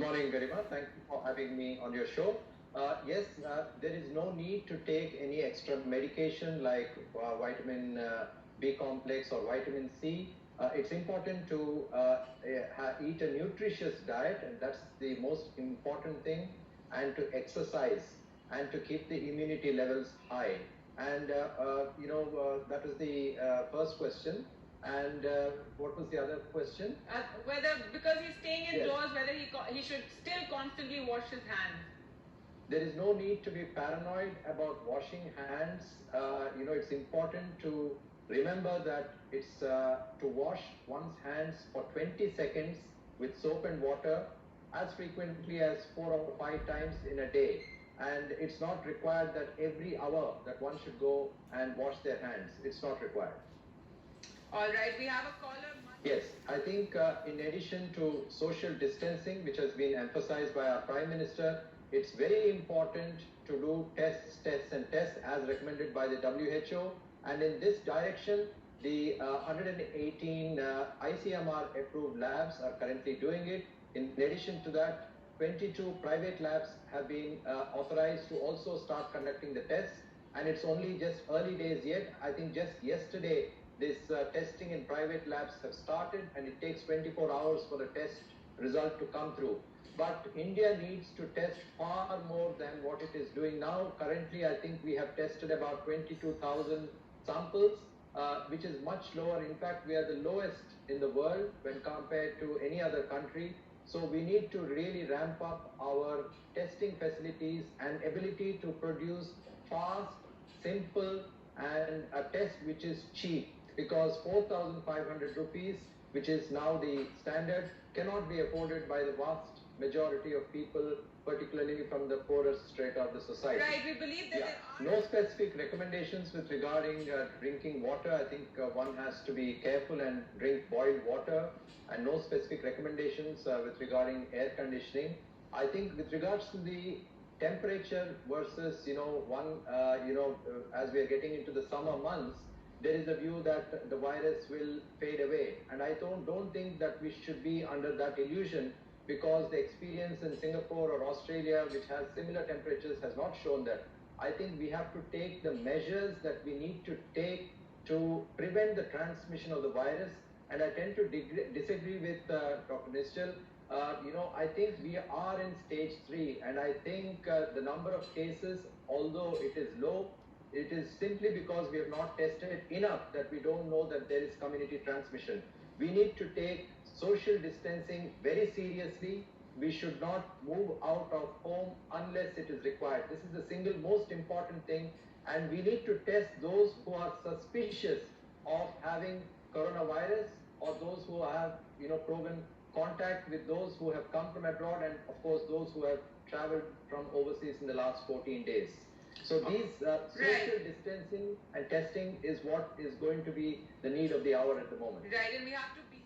morning, Garima. Thank you for having me on your show. Yes, there is no need to take any extra medication like vitamin B complex or vitamin C. It's important to eat a nutritious diet, and that's the most important thing, and to exercise and to keep the immunity levels high. And that was the first question. And what was the other question? Whether, because he's staying indoors, yes, whether he should still constantly wash his hands. There is no need to be paranoid about washing hands. It's important to remember that it's to wash one's hands for 20 seconds with soap and water as frequently as 4 or 5 times in a day. And it's not required that every hour that one should go and wash their hands. It's not required. All right, we have a caller. Yes, I think in addition to social distancing, which has been emphasized by our Prime Minister, it's very important to do tests as recommended by the WHO. And in this direction, the 118 ICMR approved labs are currently doing it. In addition to that, 22 private labs have been authorized to also start conducting the tests. And it's only just early days yet. I think just yesterday, this testing in private labs have started, and it takes 24 hours for the test result to come through. But India needs to test far more than what it is doing now. Currently, I think we have tested about 22,000 samples, which is much lower. In fact, we are the lowest in the world when compared to any other country. So we need to really ramp up our testing facilities and ability to produce fast, simple, and a test which is cheap, because 4,500 rupees, which is now the standard, cannot be afforded by the vast majority of people, particularly from the poorest strata of the society. Right, we believe that there are no specific recommendations with regarding drinking water. I think one has to be careful and drink boiled water, and no specific recommendations with regarding air conditioning. I think with regards to the temperature versus, as we are getting into the summer months, there is a view that the virus will fade away. And I don't think that we should be under that illusion, because the experience in Singapore or Australia, which has similar temperatures, has not shown that. I think we have to take the measures that we need to take to prevent the transmission of the virus. And I tend to disagree with Dr. Nischal. I think we are in stage 3, and I think the number of cases, although it is low, it is simply because we have not tested enough that we don't know that there is community transmission. We need to take social distancing very seriously. We should not move out of home unless it is required. This is the single most important thing. And we need to test those who are suspicious of having coronavirus, or those who have, proven contact with those who have come from abroad, and of course those who have traveled from overseas in the last 14 days. So these social distancing and testing is what is going to be the need of the hour at the moment. Right, and we have to be...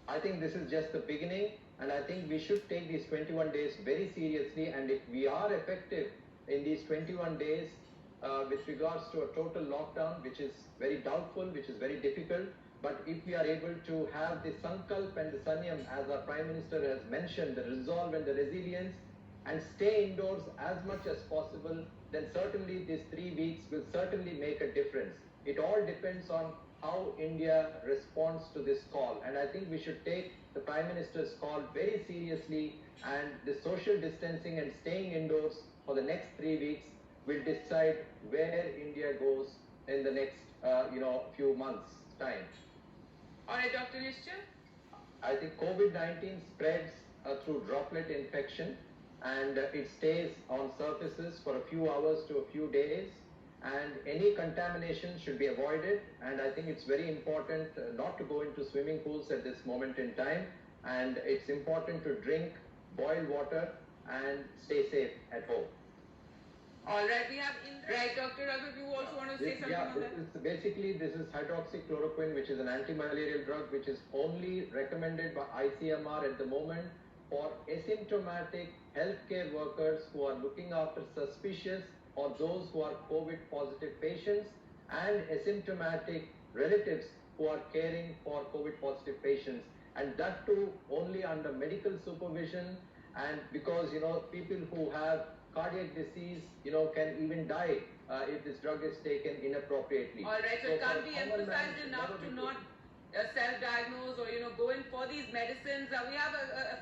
I think this is just the beginning, and I think we should take these 21 days very seriously. And if we are effective in these 21 days with regards to a total lockdown, which is very doubtful, which is very difficult, but if we are able to have the sankalp and the sanyam, as our Prime Minister has mentioned, the resolve and the resilience, and stay indoors as much as possible, then certainly these 3 weeks will certainly make a difference. It all depends on how India responds to this call. And I think we should take the Prime Minister's call very seriously, and the social distancing and staying indoors for the next 3 weeks will decide where India goes in the next few months' time. All right, Dr. Nischal? I think COVID-19 spreads through droplet infection, and it stays on surfaces for a few hours to a few days, and any contamination should be avoided. And I think it's very important not to go into swimming pools at this moment in time, and it's important to drink boiled water and stay safe at home. All right, we have right, Dr. Raghu, you also want to say something on that? Basically, this is hydroxychloroquine, which is an anti-malarial drug, which is only recommended by ICMR at the moment for asymptomatic healthcare workers who are looking after suspicious or those who are COVID positive patients, and asymptomatic relatives who are caring for COVID positive patients, and that too only under medical supervision and because people who have cardiac disease can even die if this drug is taken inappropriately. All right, so it can't be emphasized enough to not self-diagnose or go in for these medicines. We have a